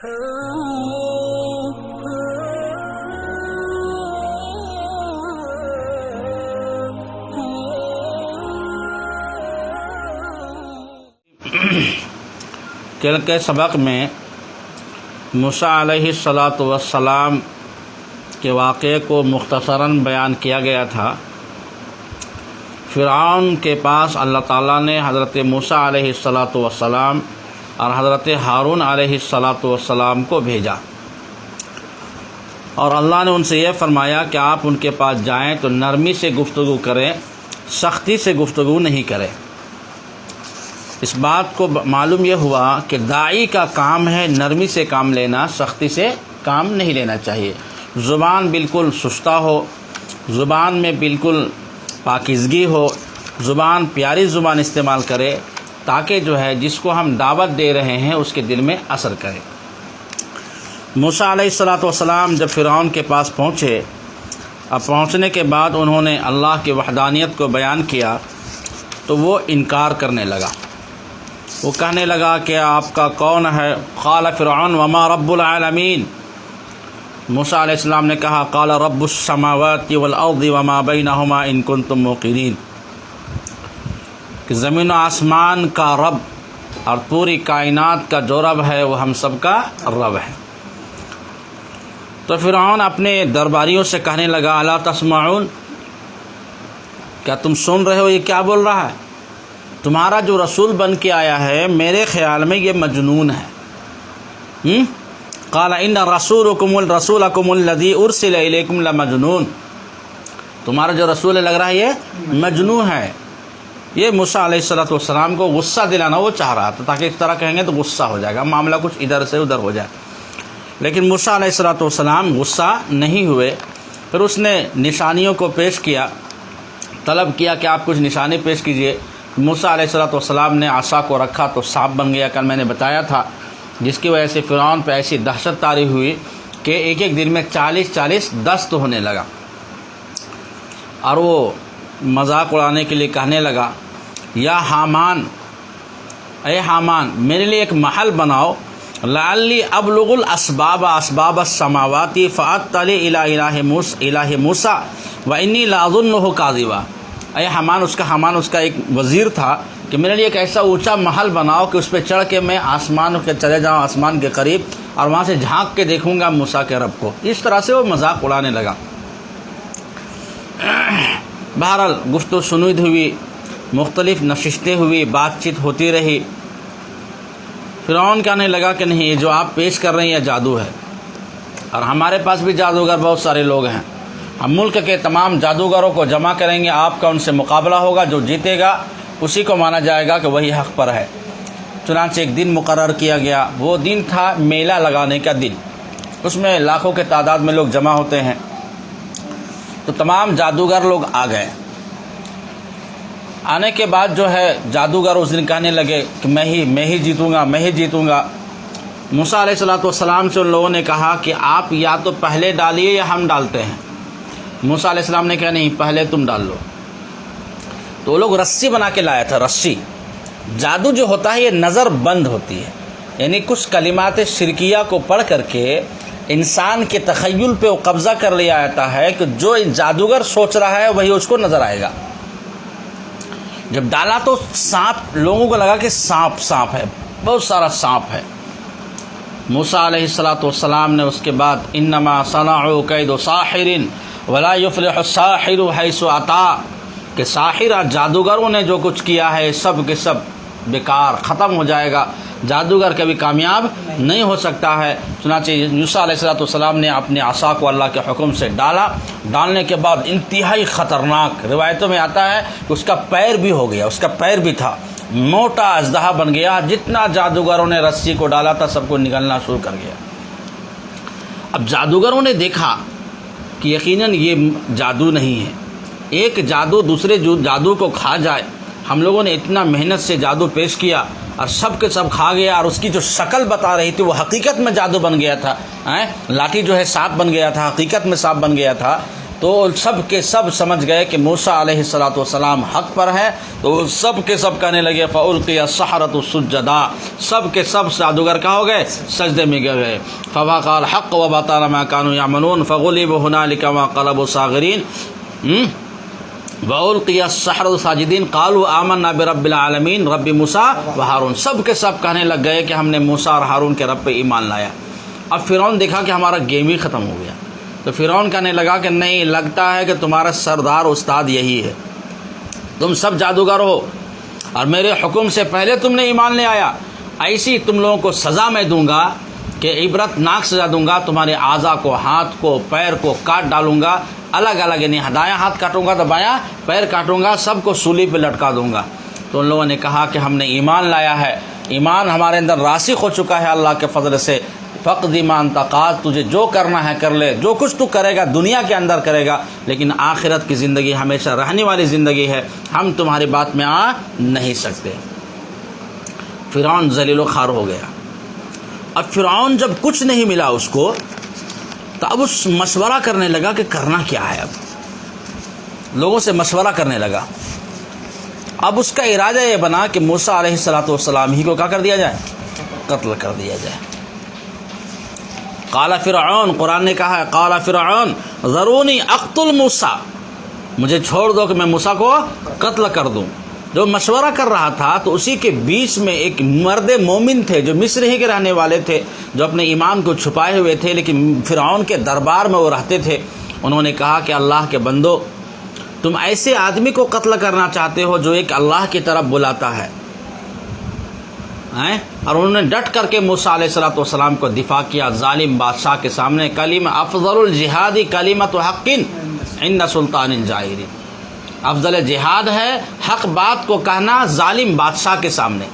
کل کے سبق میں موسیٰ علیہ السلام کے واقعے کو مختصراً بیان کیا گیا تھا۔ فرعون کے پاس اللہ تعالیٰ نے حضرت موسیٰ علیہ السلام اور حضرت ہارون علیہ السلام کو بھیجا، اور اللہ نے ان سے یہ فرمایا کہ آپ ان کے پاس جائیں تو نرمی سے گفتگو کریں، سختی سے گفتگو نہیں کریں۔ اس بات کو معلوم یہ ہوا کہ داعی کا کام ہے نرمی سے کام لینا، سختی سے کام نہیں لینا چاہیے۔ زبان بالکل سستہ ہو، زبان میں بالکل پاکیزگی ہو، زبان پیاری زبان استعمال کرے، تاکہ جو ہے جس کو ہم دعوت دے رہے ہیں اس کے دل میں اثر کرے۔ موسیٰ علیہ السلام جب فرعون کے پاس پہنچے، اب پہنچنے کے بعد انہوں نے اللہ کی وحدانیت کو بیان کیا تو وہ انکار کرنے لگا۔ وہ کہنے لگا کہ آپ کا کون ہے؟ قال فرعون وما رب العالمین۔ موسیٰ علیہ السلام نے کہا قال رب السماوات والارض وما بینہما ان کنتم موقنین، کہ زمین و آسمان کا رب اور پوری کائنات کا جو رب ہے وہ ہم سب کا رب ہے۔ تو فرعون اپنے درباریوں سے کہنے لگا الا تسمعون، کیا تم سن رہے ہو یہ کیا بول رہا ہے؟ تمہارا جو رسول بن کے آیا ہے میرے خیال میں یہ مجنون ہے۔ قال ان رسولکم الذی ارسل الیکم لمجنون، تمہارا جو رسول لگ رہا ہے یہ مجنون ہے۔ یہ موسیٰ علیہ السلام کو غصہ دلانا وہ چاہ رہا تھا، تاکہ اس طرح کہیں گے تو غصہ ہو جائے گا، معاملہ کچھ ادھر سے ادھر ہو جائے۔ لیکن موسیٰ علیہ السلام غصہ نہیں ہوئے۔ پھر اس نے نشانیوں کو پیش کیا، طلب کیا کہ آپ کچھ نشانی پیش کیجئے۔ موسیٰ علیہ السلام نے عصا کو رکھا تو سانپ بن گیا، کل میں نے بتایا تھا، جس کی وجہ سے فرعون پہ ایسی دہشت طاری ہوئی کہ ایک ایک دن میں 40 دست ہونے لگا، اور وہ مذاق اڑانے کے لیے کہنے لگا یا حامان، اے حامان میرے لیے ایک محل بناؤ، لعلی ابلغ الاسباب اسباب السماوات فاطلع الی الہ موسیٰ وانی لاظنہ کاذبا۔ اے حامان، اس کا ایک وزیر تھا کہ میرے لیے ایک ایسا اونچا محل بناؤ کہ اس پہ چڑھ کے میں آسمان کے چلے جاؤں، آسمان کے قریب، اور وہاں سے جھانک کے دیکھوں گا موسیٰ کے رب کو۔ اس طرح سے وہ مذاق اڑانے لگا۔ بہرحال گفت و شنود ہوئی، مختلف نشستیں ہوئی، بات چیت ہوتی رہی۔ فرعون کہنے لگا کہ نہیں، یہ جو آپ پیش کر رہے ہیں یہ جادو ہے، اور ہمارے پاس بھی جادوگر بہت سارے لوگ ہیں، ہم ملک کے تمام جادوگروں کو جمع کریں گے، آپ کا ان سے مقابلہ ہوگا، جو جیتے گا اسی کو مانا جائے گا کہ وہی حق پر ہے۔ چنانچہ ایک دن مقرر کیا گیا، وہ دن تھا میلہ لگانے کا دن، اس میں لاکھوں کے تعداد میں لوگ جمع ہوتے ہیں۔ تو تمام جادوگر لوگ آ گئے۔ آنے کے بعد جو ہے جادوگر اس دن کہنے لگے کہ میں ہی جیتوں گا۔ موسیٰ علیہ السلام سے ان لوگوں نے کہا کہ آپ یا تو پہلے ڈالیے یا ہم ڈالتے ہیں۔ موسیٰ علیہ السلام نے کہا نہیں، پہلے تم ڈال لو۔ تو وہ لوگ رسی بنا کے لایا تھا، رسی۔ جادو جو ہوتا ہے یہ نظر بند ہوتی ہے، یعنی کچھ کلمات شرکیہ کو پڑھ کر کے انسان کے تخیل پہ وہ قبضہ کر لیا جاتا ہے کہ جو جادوگر سوچ رہا ہے وہی اس کو نظر آئے گا۔ جب ڈالا تو سانپ، لوگوں کو لگا کہ سانپ ہے، بہت سارا سانپ ہے۔ موسیٰ علیہ السلام نے اس کے بعد انما صنعوا کید ساحر ولا یفلح الساحر حیث اتی، کہ ساحر اور جادوگروں نے جو کچھ کیا ہے سب کے سب بیکار، ختم ہو جائے گا، جادوگر کبھی کامیاب نہیں ہو سکتا ہے۔ چنانچہ موسیٰ علیہ السلام نے اپنے عصا کو اللہ کے حکم سے ڈالا، ڈالنے کے بعد انتہائی خطرناک، روایتوں میں آتا ہے کہ اس کا پیر بھی ہو گیا، اس کا پیر بھی تھا، موٹا اژدہا بن گیا، جتنا جادوگروں نے رسی کو ڈالا تھا سب کو نگلنا شروع کر گیا۔ اب جادوگروں نے دیکھا کہ یقیناً یہ جادو نہیں ہے، ایک جادو دوسرے جادو کو کھا جائے، ہم لوگوں نے اتنا محنت سے جادو پیش کیا اور سب کے سب کھا گیا، اور اس کی جو شکل بتا رہی تھی وہ حقیقت میں جادو بن گیا تھا، لاٹھی جو ہے سانپ بن گیا تھا، حقیقت میں سانپ بن گیا تھا۔ تو سب کے سب سمجھ گئے کہ موسیٰ علیہ السلام حق پر ہے، تو سب کے سب کہنے لگے فَأُلْقِيَ السَّحَرَةُ سُجَّدًا، سب کے سب جادوگر کیا ہو گئے؟ سجدے میں گر گئے۔ فَوَقَعَ الْحَقُّ وَبَطَلَ مَا كَانُوا يَعْمَلُونَ فَغُلِبُوا هُنَالِكَ وَانقَلَبُوا صَاغِرِينَ۔ وَأُلْقِيَ السَّحَرَةُ ساجدین قَالُوا آمَنَّا بِرَبِّ الْعَالَمِينَ رَبِّ موسیٰ وہارون، سب کے سب کہنے لگ گئے کہ ہم نے موسیٰ اور ہارون کے رب پہ ایمان لایا۔ اب فرعون دیکھا کہ ہمارا گیم ہی ختم ہو گیا، تو فرعون کہنے لگا کہ نہیں، لگتا ہے کہ تمہارا سردار استاد یہی ہے، تم سب جادوگر ہو اور میرے حکم سے پہلے تم نے ایمان لے آیا، ایسی تم لوگوں کو سزا میں دوں گا کہ عبرت ناک سزا دوں گا، تمہارے اعضاء کو، ہاتھ کو، پیر کو کاٹ ڈالوں گا الگ الگ، یعنی دایاں ہاتھ کاٹوں گا تو بایاں پیر کاٹوں گا، سب کو سولی پہ لٹکا دوں گا۔ تو ان لوگوں نے کہا کہ ہم نے ایمان لایا ہے، ایمان ہمارے اندر راسخ ہو چکا ہے اللہ کے فضل سے، فقد ما انت قاض، تجھے جو کرنا ہے کر لے، جو کچھ تو کرے گا دنیا کے اندر کرے گا، لیکن آخرت کی زندگی ہمیشہ رہنے والی زندگی ہے، ہم تمہاری بات میں آ نہیں سکتے۔ فرعون ذلیل و خوار ہو گیا۔ اب فرعون جب کچھ نہیں ملا اس کو، تو اب اس مشورہ کرنے لگا کہ کرنا کیا ہے، اب لوگوں سے مشورہ کرنے لگا۔ اب اس کا ارادہ یہ بنا کہ موسیٰ علیہ السلام ہی کو کیا کر دیا جائے؟ قتل کر دیا جائے۔ قال فرعون، قرآن نے کہا ہے قال فرعون ذرونی اقتل موسیٰ، مجھے چھوڑ دو کہ میں موسیٰ کو قتل کر دوں۔ جو مشورہ کر رہا تھا تو اسی کے بیچ میں ایک مرد مومن تھے جو مصر ہی کے رہنے والے تھے، جو اپنے ایمان کو چھپائے ہوئے تھے لیکن فرعون کے دربار میں وہ رہتے تھے۔ انہوں نے کہا کہ اللہ کے بندو، تم ایسے آدمی کو قتل کرنا چاہتے ہو جو ایک اللہ کی طرف بلاتا ہے، اور انہوں نے ڈٹ کر کے موسیٰ علیہ السلام کو دفاع کیا ظالم بادشاہ کے سامنے۔ کلمہ افضل الجہاد کلمۃ حق عند سلطان جائر، افضل جہاد ہے حق بات کو کہنا ظالم بادشاہ کے سامنے۔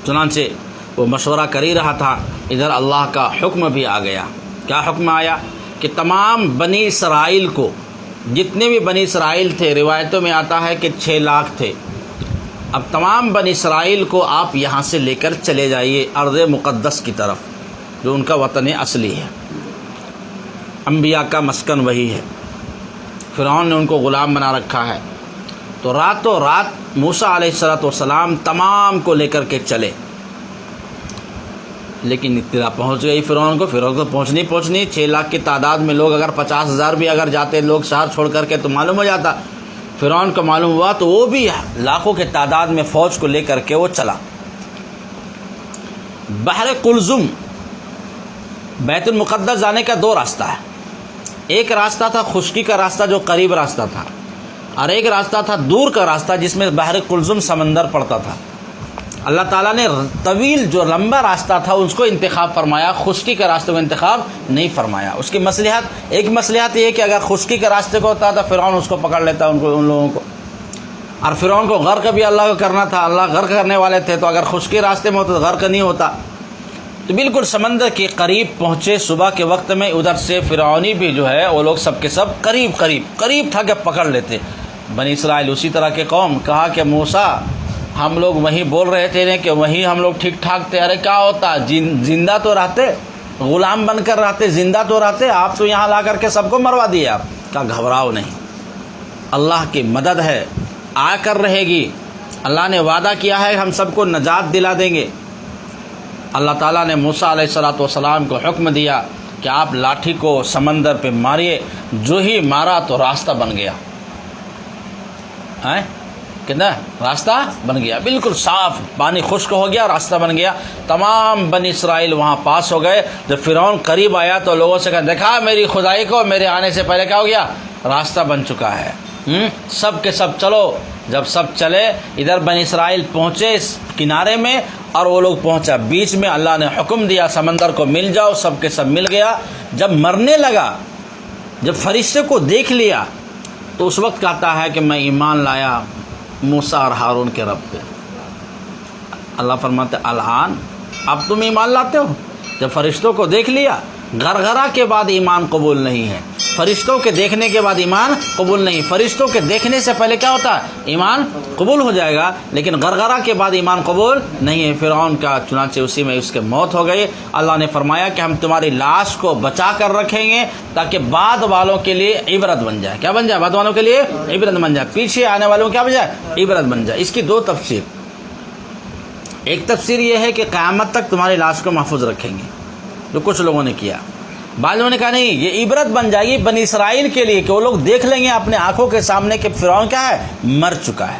چنانچہ وہ مشورہ کر ہی رہا تھا، ادھر اللہ کا حکم بھی آ گیا۔ کیا حکم آیا؟ کہ تمام بنی اسرائیل کو، جتنے بھی بنی اسرائیل تھے، روایتوں میں آتا ہے کہ 6 لاکھ تھے، اب تمام بنی اسرائیل کو آپ یہاں سے لے کر چلے جائیے ارض مقدس کی طرف، جو ان کا وطن اصلی ہے، انبیاء کا مسکن وہی ہے۔ فرعون نے ان کو غلام بنا رکھا ہے۔ تو راتوں رات موسیٰ علیہ السلام تمام کو لے کر کے چلے، لیکن اطلاع پہنچ گئی فرعون کو تو پہنچنی 6 لاکھ کی تعداد میں لوگ، اگر 50,000 بھی اگر جاتے لوگ شہر چھوڑ کر کے تو معلوم ہو جاتا۔ فرعون کو معلوم ہوا تو وہ بھی لاکھوں کے تعداد میں فوج کو لے کر کے وہ چلا۔ بحر قلزم، بیت المقدس جانے کا 2 راستہ ہے، ایک راستہ تھا خشکی کا راستہ جو قریب راستہ تھا، اور ایک راستہ تھا دور کا راستہ جس میں بحر قلزم سمندر پڑتا تھا۔ اللہ تعالیٰ نے طویل جو لمبا راستہ تھا اس کو انتخاب فرمایا، خشکی کے راستے کو انتخاب نہیں فرمایا۔ اس کی ایک مصلحت یہ ہے کہ اگر خشکی کے راستے کو ہوتا تو فرعون اس کو پکڑ لیتا ان لوگوں کو، اور فرعون کو غرق بھی اللہ کو کرنا تھا، اللہ غرق کرنے والے تھے، تو اگر خشکی راستے میں ہوتا تو غرق نہیں ہوتا۔ تو بالکل سمندر کے قریب پہنچے صبح کے وقت میں، ادھر سے فرعونی بھی جو ہے وہ لوگ سب کے سب قریب تھا کہ پکڑ لیتے۔ بنی اسرائیل اسی طرح کے قوم، کہا کہ موسیٰ ہم لوگ وہیں بول رہے تھے کہ وہیں ہم لوگ ٹھیک ٹھاک تھے، ارے کیا ہوتا، زندہ تو رہتے، غلام بن کر رہتے، زندہ تو رہتے، آپ تو یہاں لا کر کے سب کو مروا دیے۔ آپ کا گھبراؤ نہیں، اللہ کی مدد ہے، آ کر رہے گی، اللہ نے وعدہ کیا ہے ہم سب کو نجات دلا دیں گے۔ اللہ تعالیٰ نے موسیٰ علیہ السلام کو حکم دیا کہ آپ لاٹھی کو سمندر پہ ماریے، جو ہی مارا تو راستہ بن گیا، کتنا راستہ بن گیا، بالکل صاف، پانی خشک ہو گیا، راستہ بن گیا۔ تمام بنی اسرائیل وہاں پاس ہو گئے۔ جب فرعون قریب آیا تو لوگوں سے کہا دیکھا میری خدائی کو، میرے آنے سے پہلے کیا ہو گیا، راستہ بن چکا ہے، سب کے سب چلو۔ جب سب چلے، ادھر بنی اسرائیل پہنچے اس کنارے میں اور وہ لوگ پہنچا بیچ میں، اللہ نے حکم دیا سمندر کو مل جاؤ، سب کے سب مل گیا۔ جب مرنے لگا، جب فرشتے کو دیکھ لیا تو اس وقت کہتا ہے کہ میں ایمان لایا موسیٰ اور ہارون کے رب پہ۔ اللہ فرماتے الان اب تم ایمان لاتے ہو؟ جب فرشتوں کو دیکھ لیا، گھرگھرا کے بعد ایمان قبول نہیں ہے، فرشتوں کے دیکھنے کے بعد ایمان قبول نہیں. فرشتوں کے دیکھنے سے پہلے کیا ہوتا ہے؟ ایمان قبول ہو جائے گا, لیکن غرغرہ کے بعد ایمان قبول نہیں ہے. فرعون کا چنانچہ اسی میں اس کے موت ہو گئی. اللہ نے فرمایا کہ ہم تمہاری لاش کو بچا کر رکھیں گے تاکہ بعد والوں کے لیے عبرت بن جائے. کیا بن جائے؟ بعد والوں کے لیے عبرت بن جائے, پیچھے آنے والوں کیا بن جائے؟ عبرت بن جائے. اس کی دو تفسیر. ایک تفسیر یہ ہے کہ قیامت تک تمہاری لاش کو محفوظ رکھیں گے, جو کچھ لوگوں نے کیا. بعض لوگوں نے کہا نہیں, یہ عبرت بن جائے گی بنی اسرائیل کے لیے کہ وہ لوگ دیکھ لیں گے اپنے آنکھوں کے سامنے کہ فرعون کیا ہے؟ مر چکا ہے.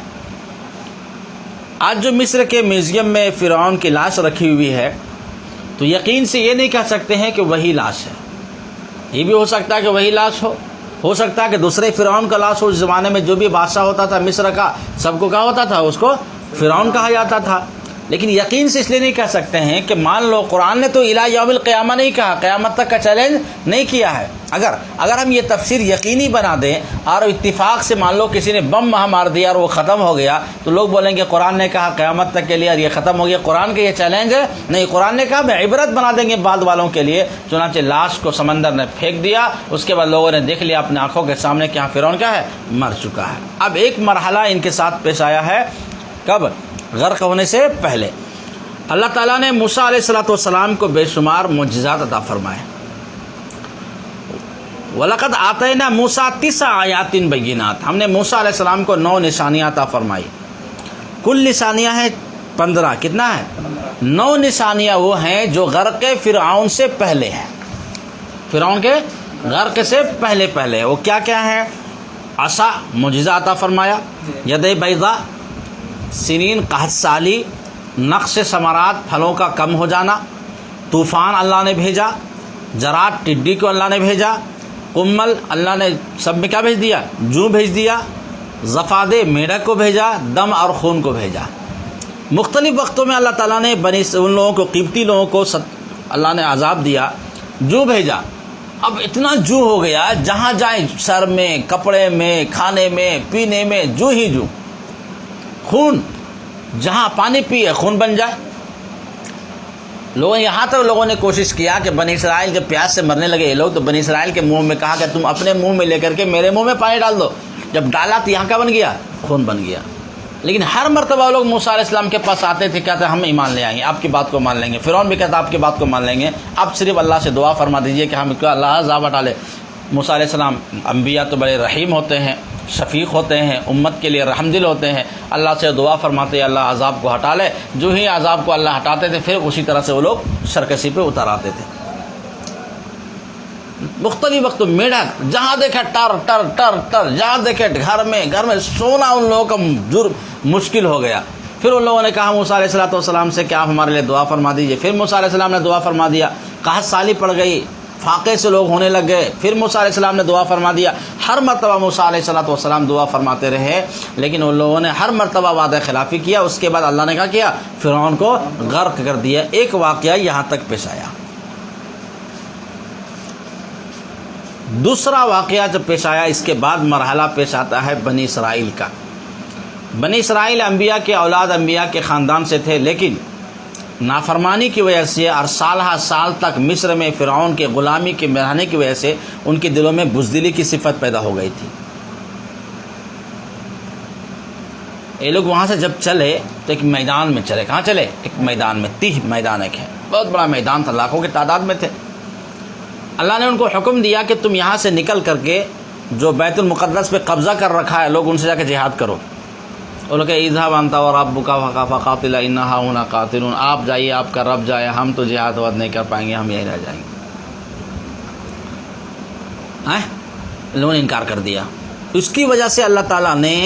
آج جو مصر کے میوزیم میں فرعون کی لاش رکھی ہوئی ہے, تو یقین سے یہ نہیں کہہ سکتے ہیں کہ وہی لاش ہے. یہ بھی ہو سکتا ہے کہ وہی لاش ہو سکتا ہے کہ دوسرے فرعون کا لاش ہو. اس زمانے میں جو بھی بادشاہ ہوتا تھا مصر کا, سب کو کہا ہوتا تھا, اس کو فرعون کہا جاتا تھا. لیکن یقین سے اس لیے نہیں کہہ سکتے ہیں کہ مان لو قرآن نے تو الی یوم القیامہ نہیں کہا, قیامت تک کا چیلنج نہیں کیا ہے. اگر ہم یہ تفسیر یقینی بنا دیں اور اتفاق سے مان لو کسی نے بم وہاں مار دیا اور وہ ختم ہو گیا, تو لوگ بولیں گے قرآن نے کہا قیامت تک کے لیے اور یہ ختم ہو گیا, قرآن کا یہ چیلنج ہے. نہیں, قرآن نے کہا میں عبرت بنا دیں گے بعد والوں کے لیے. چنانچہ لاش کو سمندر نے پھینک دیا. اس کے بعد لوگوں نے دیکھ لیا اپنے آنکھوں کے سامنے کہ ہاں فرعون کیا ہے؟ مر چکا ہے. اب ایک مرحلہ ان کے ساتھ پیش آیا ہے. کب؟ غرق ہونے سے پہلے. اللہ تعالیٰ نے موسیٰ علیہ السلام کو بے شمار معجزات عطا فرمائے. وَلَقَدْ آتَيْنَا مُوسَىٰ 9 آیات بینات, ہم نے موسیٰ علیہ السلام کو 9 نشانیاں عطا فرمائی. کل نشانیاں ہیں 15. کتنا ہے؟ 9 نشانیاں وہ ہیں جو غرق فرعون سے پہلے ہیں, فرعون کے غرق سے پہلے. وہ کیا کیا ہیں؟ عصا معجزہ عطا فرمایا, ید بیضاء, سنین قحط سالی, نقص ثمرات پھلوں کا کم ہو جانا, طوفان اللہ نے بھیجا, جراد ٹڈی کو اللہ نے بھیجا, قمل اللہ نے سب میں کیا بھیج دیا؟ جو بھیج دیا, زفادے میڈک کو بھیجا, دم اور خون کو بھیجا. مختلف وقتوں میں اللہ تعالیٰ نے ان لوگوں کو, قبطی لوگوں کو اللہ نے عذاب دیا, جو بھیجا. اب اتنا جو ہو گیا, جہاں جائیں سر میں, کپڑے میں, کھانے میں, پینے میں, جو ہی جو. خون, جہاں پانی پیے خون بن جائے. یہاں تک لوگوں نے کوشش کیا کہ بنی اسرائیل جب پیاس سے مرنے لگے یہ لوگ, تو بنی اسرائیل کے منہ میں کہا کہ تم اپنے منہ میں لے کر کے میرے منہ میں پانی ڈال دو. جب ڈالا تو یہاں کا بن گیا؟ خون بن گیا. لیکن ہر مرتبہ لوگ موسیٰ علیہ السلام کے پاس آتے تھے, کہتے ہم ایمان لے آئیں گے, آپ کی بات کو مان لیں گے. فرعون بھی کہتا آپ کی بات کو مان لیں گے, اب صرف اللہ سے دعا فرما دیجئے کہ ہم اللہ عذاب ہٹا لے. موسیٰ علیہ السلام انبیاء تو بڑے رحیم ہوتے ہیں, شفیق ہوتے ہیں, امت کے لیے رحم دل ہوتے ہیں. اللہ سے دعا فرماتے اللہ عذاب کو ہٹا لے. جو ہی عذاب کو اللہ ہٹاتے تھے پھر اسی طرح سے وہ لوگ سرکشی پہ اتر آتے تھے. مختلف وقت میڈک, جہاں دیکھے ٹر ٹر ٹر ٹر, جہاں دیکھے گھر میں سونا ان لوگوں کا جرم مشکل ہو گیا. پھر ان لوگوں نے کہا موسیٰ علیہ السلام سے کہ آپ ہمارے لیے دعا فرما دیجیے. پھر موسیٰ علیہ السلام نے دعا فرما دیا. قحط سالی پڑ گئی, فاقے سے لوگ ہونے لگ گئے. پھر موسیٰ علیہ السلام نے دعا فرما دیا. ہر مرتبہ موسیٰ علیہ السلام دعا فرماتے رہے, لیکن ان لوگوں نے ہر مرتبہ وعدہ خلافی کیا. اس کے بعد اللہ نے کہا کیا؟ فرعون کو غرق کر دیا. ایک واقعہ یہاں تک پیش آیا. دوسرا واقعہ جب پیش آیا, اس کے بعد مرحلہ پیش آتا ہے بنی اسرائیل کا. بنی اسرائیل انبیاء کے اولاد, انبیاء کے خاندان سے تھے, لیکن نافرمانی کی وجہ سے اور سال تک مصر میں فرعون کے غلامی کے رہنے کی وجہ سے ان کے دلوں میں بزدلی کی صفت پیدا ہو گئی تھی. یہ لوگ وہاں سے جب چلے تو ایک میدان میں چلے. کہاں چلے؟ ایک میدان میں. تیہ میدان ایک ہے, بہت بڑا میدان تھا, لاکھوں کی تعداد میں تھے. اللہ نے ان کو حکم دیا کہ تم یہاں سے نکل کر کے جو بیت المقدس پہ قبضہ کر رکھا ہے لوگ, ان سے جا کے جہاد کرو. وہ لوگ اذهب انت وربک فقاتلا ان هؤلاء قاتلون, آپ جائیے, آپ کا رب جائے, ہم تو جہاد واد نہیں کر پائیں گے, ہم یہیں رہ جائیں گے. لوگوں نے انکار کر دیا. اس کی وجہ سے اللہ تعالیٰ نے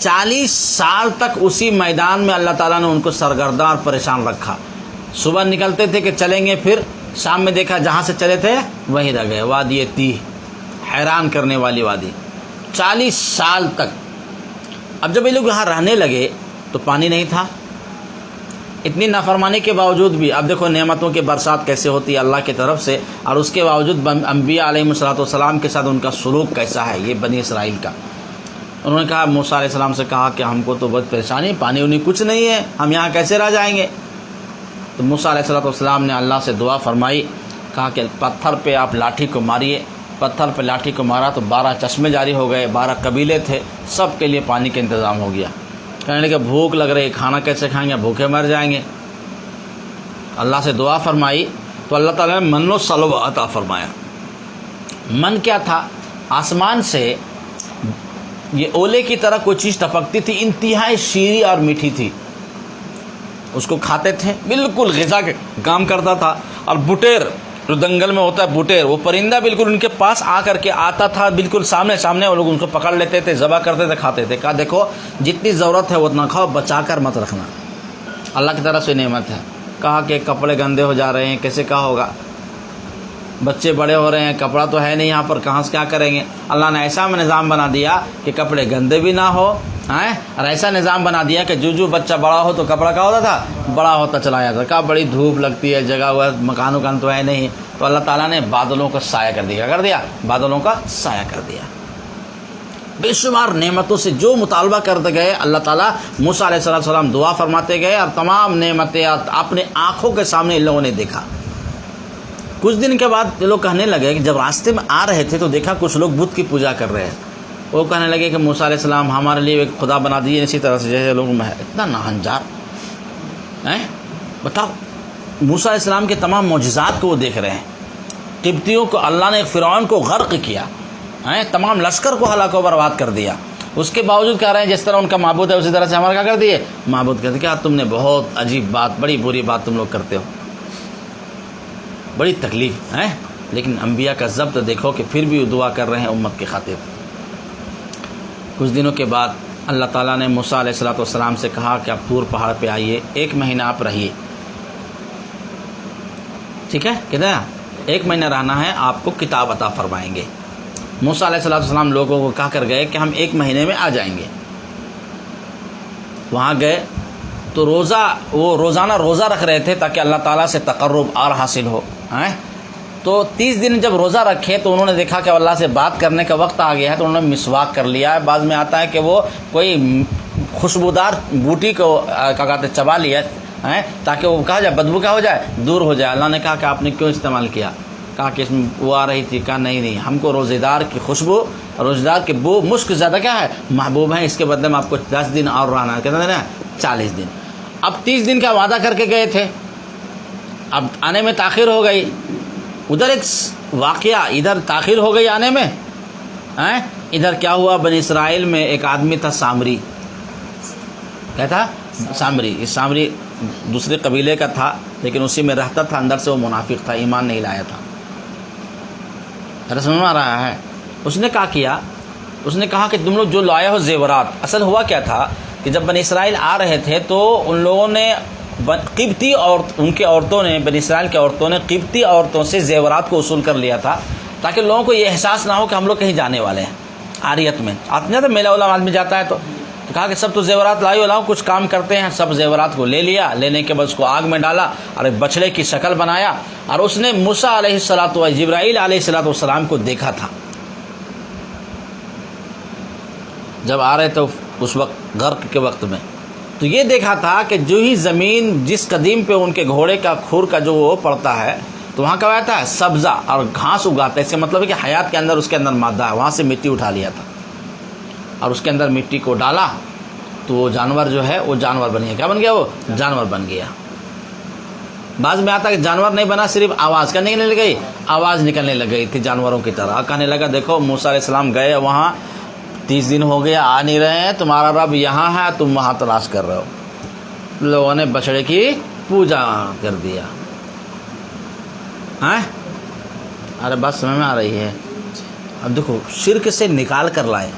40 سال تک اسی میدان میں اللہ تعالیٰ نے ان کو سرگرداں اور پریشان رکھا. صبح نکلتے تھے کہ چلیں گے, پھر شام میں دیکھا جہاں سے چلے تھے وہیں رہ گئے. وادی تیہ, حیران کرنے والی وادی. 40 سال تک. اب جب یہ لوگ یہاں رہنے لگے تو پانی نہیں تھا. اتنی نافرمانی کے باوجود بھی اب دیکھو نعمتوں کی برسات کیسے ہوتی ہے اللہ کی طرف سے, اور اس کے باوجود انبیاء علیہ السلام کے ساتھ ان کا سلوک کیسا ہے یہ بنی اسرائیل کا. انہوں نے کہا, موسیٰ علیہ السلام سے کہا کہ ہم کو تو بہت پریشانی, پانی انہیں کچھ نہیں ہے, ہم یہاں کیسے رہ جائیں گے. تو موسیٰ علیہ السلام نے اللہ سے دعا فرمائی, کہا کہ پتھر پہ آپ لاٹھی کو ماریے, پتھر پہ لاٹھی کو مارا تو 12 چشمے جاری ہو گئے، 12 قبیلے تھے، سب کے لیے پانی کا انتظام ہو گیا۔ کہنے لگے بھوک لگ رہی، کھانا کیسے کھائیں گے، بھوکے مر جائیں گے۔ اللہ سے دعا فرمائی تو اللہ تعالیٰ نے من و سلوہ عطا فرمایا۔ من کیا تھا؟ آسمان سے یہ اولے کی طرح کوئی چیز ٹپکتی تھی، انتہائی شیریں اور میٹھی تھی، اس کو کھاتے تھے، بالکل غذا کے کام کرتا تھا۔ اور بٹیر جو دنگل میں ہوتا ہے بٹیر، وہ پرندہ بالکل ان کے پاس آ کر کے آتا تھا، بالکل سامنے وہ لوگ ان کو پکڑ لیتے تھے، ذبح کرتے تھے، کھاتے تھے۔ کہا دیکھو جتنی ضرورت ہے اتنا کھاؤ، بچا کر مت رکھنا، اللہ کی طرف سے نعمت ہے۔ کہا کہ کپڑے گندے ہو جا رہے ہیں، کیسے کہا ہوگا، بچے بڑے ہو رہے ہیں، کپڑا تو ہے نہیں یہاں پر، کہاں سے کیا کریں گے۔ اللہ نے ایسا نظام بنا دیا کہ کپڑے گندے بھی نہ ہو، اور ایسا نظام بنا دیا کہ جو بچہ بڑا ہو تو کپڑا کیا ہوتا تھا، بڑا ہوتا چلا جاتا تھا۔ کہا بڑی دھوپ لگتی ہے، جگہ ہوا مکان وکان تو ہے نہیں، تو اللہ تعالیٰ نے بادلوں کا سایہ کر دیا، کر دیا بادلوں کا سایہ کر دیا۔ بے شمار نعمتوں سے جو مطالبہ کرتے گئے اللہ تعالیٰ، موسیٰ علیہ السلام دعا فرماتے گئے، اور تمام نعمتیں اپنے آنکھوں کے سامنے ان لوگوں نے دیکھا۔ کچھ دن کے بعد یہ لوگ کہنے لگے کہ جب راستے میں آ رہے تھے تو دیکھا کچھ لوگ بت کی پوجا کر رہے ہیں۔ وہ کہنے لگے کہ موسیٰ علیہ السلام ہمارے لیے ایک خدا بنا دیجیے اسی طرح سے جیسے لوگ میں اتنا ناہنجار ہیں۔ بتاؤ، موسیٰ علیہ السلام کے تمام معجزات کو وہ دیکھ رہے ہیں، قبطیوں کو اللہ نے فرعون کو غرق کیا، تمام لشکر کو ہلاک و برباد کر دیا، اس کے باوجود کہہ رہے ہیں جس طرح ان کا معبود ہے اسی طرح سے ہمارا کیا کر دیے، معبود کر دیا۔ کیا تم نے بہت عجیب بات، بڑی بری بات تم لوگ کرتے ہو، بڑی تکلیف ہے۔ لیکن انبیاء کا ضبط دیکھو کہ پھر بھی وہ دعا کر رہے ہیں امت کی خاطر۔ کچھ دنوں کے بعد اللہ تعالیٰ نے موسیٰ علیہ السلام سے کہا کہ آپ طور پہاڑ پہ آئیے، 1 مہینہ آپ رہیے، ٹھیک ہے، کتنا 1 مہینہ رہنا ہے، آپ کو کتاب عطا فرمائیں گے۔ موسیٰ علیہ السلام لوگوں کو کہا کر گئے کہ ہم 1 مہینے میں آ جائیں گے۔ وہاں گئے تو وہ روزانہ روزہ رکھ رہے تھے تاکہ اللہ تعالیٰ سے تقرب اور حاصل ہو۔ تو 30 دن جب روزہ رکھے تو انہوں نے دیکھا کہ اللہ سے بات کرنے کا وقت آ گیا ہے، تو انہوں نے مسواک کر لیا ہے۔ بعض میں آتا ہے کہ وہ کوئی خوشبودار بوٹی کو کیا کہتے چبا لیا تاکہ وہ کہا جائے بدبو کیا ہو جائے، دور ہو جائے۔ اللہ نے کہا کہ آپ نے کیوں استعمال کیا؟ کہا کہ اس میں وہ آ رہی تھی۔ کہا نہیں، ہم کو روزے دار کی خوشبو، روزے دار کی بو مشک زیادہ کیا ہے، محبوب ہے، اس کے بدلے میں آپ کو 10 دن اور رہنا ہے۔ کتنا دن ہے؟ 40 دن۔ اب 30 دن کا وعدہ کر کے گئے تھے، اب آنے میں تاخیر ہو گئی۔ ادھر ایک واقعہ، ادھر تاخیر ہو گئی آنے میں، ادھر کیا ہوا، بنی اسرائیل میں ایک آدمی تھا سامری، کیا تھا؟ سامری۔ اس سامری دوسرے قبیلے کا تھا لیکن اسی میں رہتا تھا، اندر سے وہ منافق تھا، ایمان نہیں لایا تھا۔ رسم میں آ رہا ہے، اس نے کیا، اس نے کہا کہ تم لوگ جو لائے ہو زیورات، اصل ہوا کیا تھا کہ جب بنی اسرائیل آ رہے تھے تو ان لوگوں نے قبطی اور ان کے عورتوں نے، بنی اسرائیل کے عورتوں نے قبطی عورتوں سے زیورات کو وصول کر لیا تھا تاکہ لوگوں کو یہ احساس نہ ہو کہ ہم لوگ کہیں جانے والے ہیں۔ عاریت میں آدمی جاتا ہے، میلہ والا آدمی جاتا ہے تو کہا کہ سب تو زیورات لاؤ، کچھ کام کرتے ہیں۔ سب زیورات کو لے لیا، لینے کے بعد اس کو آگ میں ڈالا اور ایک بچڑے کی شکل بنایا، اور اس نے موسیٰ علیہ جبرائیل علیہ السلام کو دیکھا تھا جب آ رہے تو اس وقت غرق کے وقت میں، تو یہ دیکھا تھا کہ جو ہی زمین جس قدیم پہ ان کے گھوڑے کا کھور کا جو وہ پڑتا ہے تو وہاں کیا ہوتا ہے، سبزہ اور گھاس اگاتا ہے۔ اس کا مطلب ہے کہ حیات کے اندر اس کے اندر مادہ ہے۔ وہاں سے مٹی اٹھا لیا تھا اور اس کے اندر مٹی کو ڈالا تو وہ جانور جو ہے وہ جانور بن گیا۔ کیا بن گیا؟ وہ جانور بن گیا۔ بعض میں آتا ہے کہ جانور نہیں بنا، صرف آواز کیا نکلنے لگ گئی، آواز نکلنے لگ گئی تھی جانوروں کی طرح۔ کہنے لگا دیکھو موسیٰ علیہ السلام گئے وہاں، 30 دن ہو گیا آ نہیں رہے ہیں، تمہارا رب یہاں ہے، تم وہاں تلاش کر رہے ہو۔ لوگوں نے بچڑے کی پوجا کر دیا۔ ارے بات سمجھ میں آ رہی ہے؟ اب دیکھو شرک سے نکال کر لائے،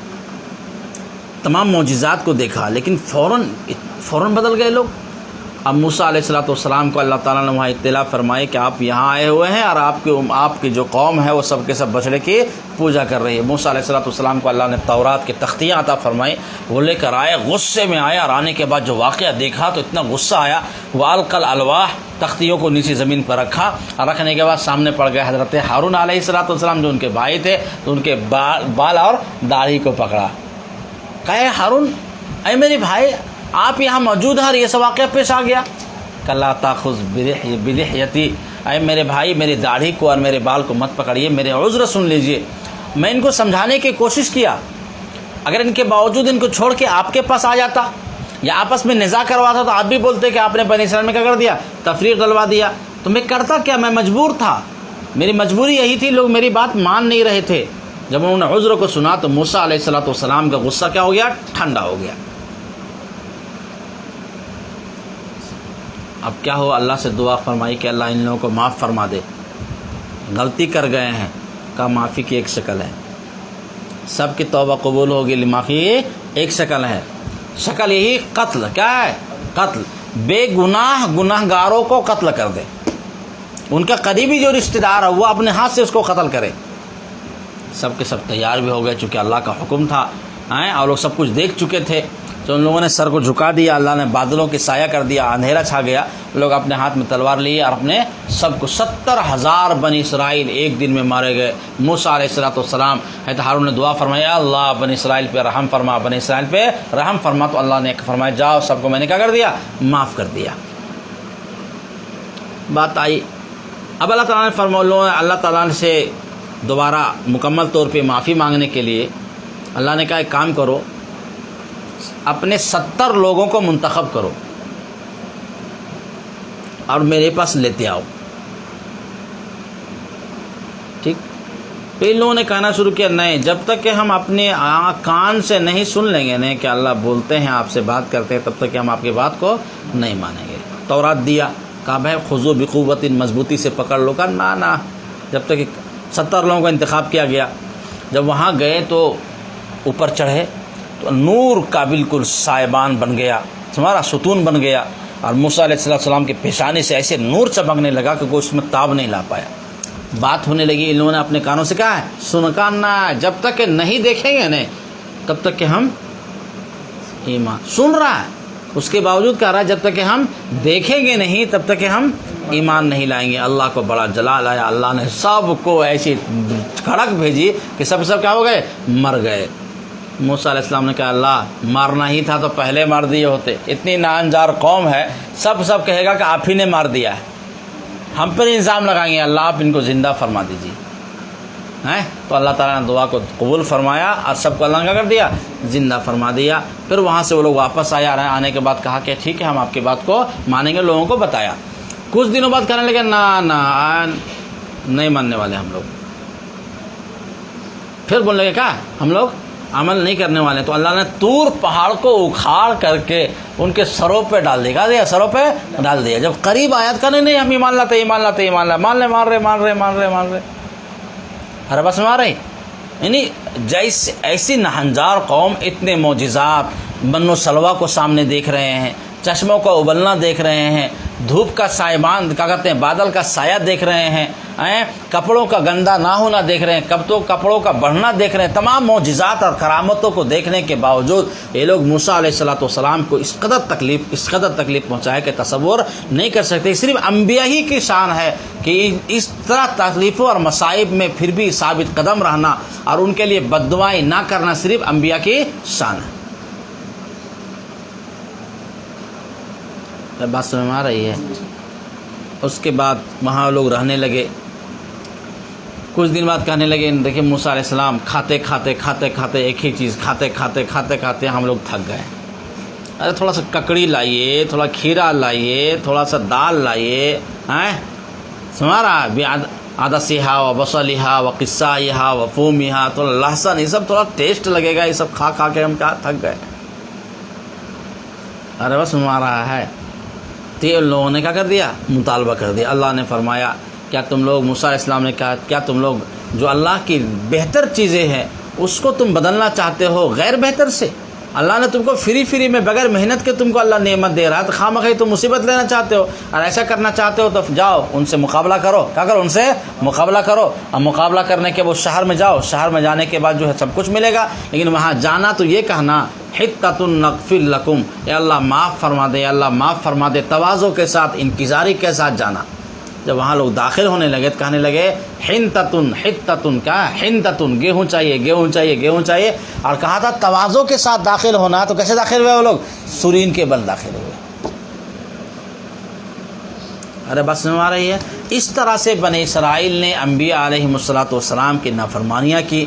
تمام معجزات کو دیکھا، لیکن فوراً بدل گئے لوگ۔ اب موسیٰ علیہ السلام کو اللہ تعالیٰ نے وہاں اطلاع فرمائی کہ آپ یہاں آئے ہوئے ہیں اور آپ کی جو قوم ہے وہ سب کے سب بچڑے کی پوجا کر رہی ہے۔ موسیٰ علیہ السلام کو اللہ نے تورات کی تختیاں عطا فرمائی، وہ لے کر آئے، غصے میں آیا، اور آنے کے بعد جو واقعہ دیکھا تو اتنا غصہ آیا، وَأَلْقَى الْأَلْوَاحَ، تختیوں کو نیچے زمین پر رکھا، اور رکھنے کے بعد سامنے پڑ گئے حضرت ہارون علیہ السلام جو ان کے بھائی تھے، تو ان کے بال اور داڑھی کو پکڑا، کہے ہارون اے میرے بھائی آپ یہاں موجود ہیں اور یہ سب واقعہ پیش آ گیا۔ کہ لا تاخذ بلحیتی اے میرے بھائی میری داڑھی کو اور میرے بال کو مت پکڑیے، میرے عذر سن لیجئے۔ میں ان کو سمجھانے کی کوشش کیا، اگر ان کے باوجود ان کو چھوڑ کے آپ کے پاس آ جاتا یا آپس میں نزاع کرواتا تو آپ بھی بولتے کہ آپ نے بنی اسرائیل میں کیا کر دیا، تفریق ڈلوا دیا۔ تو میں کرتا کیا، میں مجبور تھا، میری مجبوری یہی تھی، لوگ میری بات مان نہیں رہے تھے۔ جب انہوں نے عذر کو سنا تو موسیٰ علیہ السلام کا غصہ کیا ہو گیا، ٹھنڈا ہو گیا۔ اب کیا ہو، اللہ سے دعا فرمائی کہ اللہ ان لوگوں کو معاف فرما دے، غلطی کر گئے ہیں۔ کا معافی کی ایک شکل ہے، سب کی توبہ قبول ہوگی، معافی ایک شکل ہے، شکل یہی قتل، کیا ہے، قتل، بے گناہ گناہ گاروں کو قتل کر دے، ان کا قریبی جو رشتہ دار ہے وہ اپنے ہاتھ سے اس کو قتل کرے۔ سب کے سب تیار بھی ہو گئے چونکہ اللہ کا حکم تھا اور لوگ سب کچھ دیکھ چکے تھے، تو ان لوگوں نے سر کو جھکا دیا، اللہ نے بادلوں کی سایہ کر دیا، اندھیرا چھا گیا، لوگ اپنے ہاتھ میں تلوار لیے اور اپنے سب کو 70,000 بنی اسرائیل ایک دن میں مارے گئے۔ موسیٰ علیہ السلام حضرت ہارون نے دعا فرمایا، اللہ بنی اسرائیل پہ رحم فرما، بنی اسرائیل پہ رحم فرما، تو اللہ نے فرمایا جاؤ سب کو میں نے کیا کر دیا، معاف کر دیا۔ بات آئی، اب اللہ تعالیٰ نے فرمایا، اللہ تعالیٰ سے دوبارہ مکمل طور پہ معافی مانگنے کے لیے اللہ نے کہا ایک کام کرو، اپنے 70 لوگوں کو منتخب کرو اور میرے پاس لیتے آؤ، ٹھیک۔ پھر ان لوگوں نے کہنا شروع کیا، نہیں، جب تک کہ ہم اپنے کان سے نہیں سن لیں گے، نہیں کہ اللہ بولتے ہیں آپ سے بات کرتے ہیں، تب تک کہ ہم آپ کی بات کو نہیں مانیں گے۔ تورات دیا، کہا بھائی خذو بقوت، مضبوطی سے پکڑ لو، کہا نہ، جب تک کہ 70 لوگوں کا انتخاب کیا گیا۔ جب وہاں گئے تو اوپر چڑھے تو نور کا بالکل سائبان بن گیا، ہمارا ستون بن گیا، اور موسیٰ علیہ السلام کے پیشانی سے ایسے نور چمکنے لگا کہ کوئی اس میں تاب نہیں لا پایا۔ بات ہونے لگی، ان لوگوں نے اپنے کانوں سے کہا ہے سنکانا، جب تک کہ نہیں دیکھیں گے نہیں تب تک کہ ہم ایمان، سن رہا ہے اس کے باوجود کہہ رہا ہے جب تک کہ ہم دیکھیں گے نہیں تب تک کہ ہم ایمان نہیں لائیں گے۔ اللہ کو بڑا جلال آیا، اللہ نے سب کو ایسی کھڑک بھیجی کہ سب کیا ہو گئے، مر گئے۔ موسیٰ علیہ السلام نے کہا اللہ مارنا ہی تھا تو پہلے مار دیے ہوتے، اتنی ناانجار قوم ہے، سب کہے گا کہ آپ ہی نے مار دیا ہے، ہم پر الزام لگائیں گے، اللہ آپ ان کو زندہ فرما دیجیے۔ تو اللہ تعالیٰ نے دعا کو قبول فرمایا اور سب کو اللہ نے کیا کر دیا، زندہ فرما دیا۔ پھر وہاں سے وہ لوگ واپس آئے، آنے کے بعد کہا کہ ٹھیک ہے ہم آپ کی بات کو مانیں گے، لوگوں کو بتایا۔ کچھ دنوں بعد کہنے لگے نہ نہیں ماننے والے ہم لوگ، پھر بولنے لگے کیا ہم لوگ عمل نہیں کرنے والے، تو اللہ نے طور پہاڑ کو اکھاڑ کر کے ان کے سروں پہ ڈال دیا، سروں پہ ڈال دیا۔ جب قریب آیات کرنے نہیں ہم ایمان لاتے، مان رہے ہر بس میں آ رہی، یعنی جیسے ایسی نہنجار قوم اتنے معجزات، بن و سلوا کو سامنے دیکھ رہے ہیں، چشموں کا ابلنا دیکھ رہے ہیں، دھوپ کا سائبان کیا کہتے ہیں، بادل کا سایہ دیکھ رہے ہیں، کپڑوں کا گندا نہ ہونا دیکھ رہے ہیں، کپڑوں کا بڑھنا دیکھ رہے ہیں، تمام معجزات اور کرامتوں کو دیکھنے کے باوجود یہ لوگ موسیٰ علیہ السلام کو اس قدر تکلیف پہنچائے کہ تصور نہیں کر سکتے۔ صرف انبیاء ہی کی شان ہے کہ اس طرح تکلیفوں اور مصائب میں پھر بھی ثابت قدم رہنا اور ان کے لیے بد دعائیں نہ کرنا صرف انبیاء کی شان ہے۔ بات سمجھ میں آ رہی ہے؟ اس کے بعد وہاں لوگ رہنے لگے، کچھ دن بعد کہنے لگے دیکھیں موسیٰ علیہ السلام کھاتے کھاتے ایک ہی چیز کھاتے ہم لوگ تھک گئے، ارے تھوڑا سا ککڑی لائیے، تھوڑا کھیرا لائیے، تھوڑا سا دال لائیے، سمجھ رہا عدسیہا و بصلیہا و قصائیہا و فومیہا، تھوڑا لہسن، یہ سب تھوڑا ٹیسٹ لگے گا، یہ سب کھا کے ہم کیا تھک گئے۔ ارے بس سمجھ رہا ہے، تو ان لوگوں نے کیا کر دیا، مطالبہ کر دیا۔ اللہ نے فرمایا کیا تم لوگ، موسیٰ علیہ السلام نے کہا کیا تم لوگ جو اللہ کی بہتر چیزیں ہیں اس کو تم بدلنا چاہتے ہو غیر بہتر سے؟ اللہ نے تم کو فری میں بغیر محنت کے تم کو اللہ نعمت دے رہا ہے، تو خواہ تم مصیبت لینا چاہتے ہو اور ایسا کرنا چاہتے ہو تو جاؤ ان سے مقابلہ کرو، کیا کرو، ان سے مقابلہ کرو، اور مقابلہ کرنے کے وہ شہر میں جاؤ، شہر میں جانے کے بعد جو ہے سب کچھ ملے گا، لیکن وہاں جانا تو یہ کہنا حتۃ نغفر لکم، اے اللہ معاف فرما دے، اللہ معاف فرما دے، تواضع کے ساتھ، انکساری کے ساتھ جانا۔ جب وہاں لوگ داخل ہونے لگے تو کہنے لگے حنتۃ، کیا حنتۃ، گیہوں چاہیے، اور کہا تھا تواضع کے ساتھ داخل ہونا، تو کیسے داخل ہوئے وہ لوگ، سرین کے بل داخل ہوئے، ارے بس سمجھ آ رہی ہے؟ اس طرح سے بنی اسرائیل نے انبیاء علیہم الصلوۃ والسلام کی نافرمانیاں کی،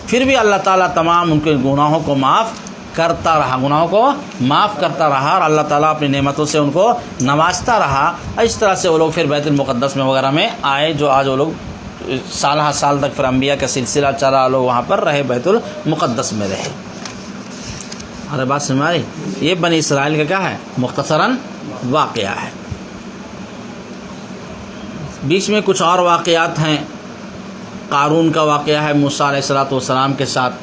پھر بھی اللہ تعالیٰ تمام ان کے گناہوں کو معاف کرتا رہا، گناہوں کو معاف کرتا رہا، اور اللہ تعالیٰ اپنی نعمتوں سے ان کو نوازتا رہا۔ اس طرح سے وہ لوگ پھر بیت المقدس میں وغیرہ میں آئے، جو آج وہ لوگ سالہ سال تک پھر انبیاء کا سلسلہ چلا، لوگ وہاں پر رہے، بیت المقدس میں رہے۔ ارے بات سمجھ آئی؟ یہ بنی اسرائیل کا کیا ہے؟ مختصراً واقعہ ہے۔ بیچ میں کچھ اور واقعات ہیں۔ قارون کا واقعہ ہے موسیٰ علیہ الصلوۃ والسلام کے ساتھ،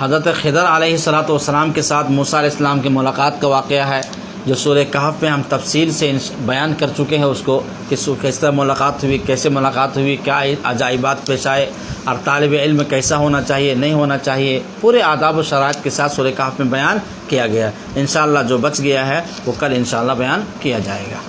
حضرت خضر علیہ الصلوۃ والسلام کے ساتھ موسیٰ علیہ السلام کی ملاقات کا واقعہ ہے، جو سورہ کہف میں ہم تفصیل سے بیان کر چکے ہیں اس کو، کہ کس طرح ملاقات ہوئی، کیسے ملاقات ہوئی، کیا عجائبات پیش آئے، اور طالب علم کیسا ہونا چاہیے، نہیں ہونا چاہیے، پورے آداب و شرائط کے ساتھ سورہ کہف میں بیان کیا گیا ہے۔ انشاءاللہ جو بچ گیا ہے وہ کل انشاءاللہ بیان کیا جائے گا۔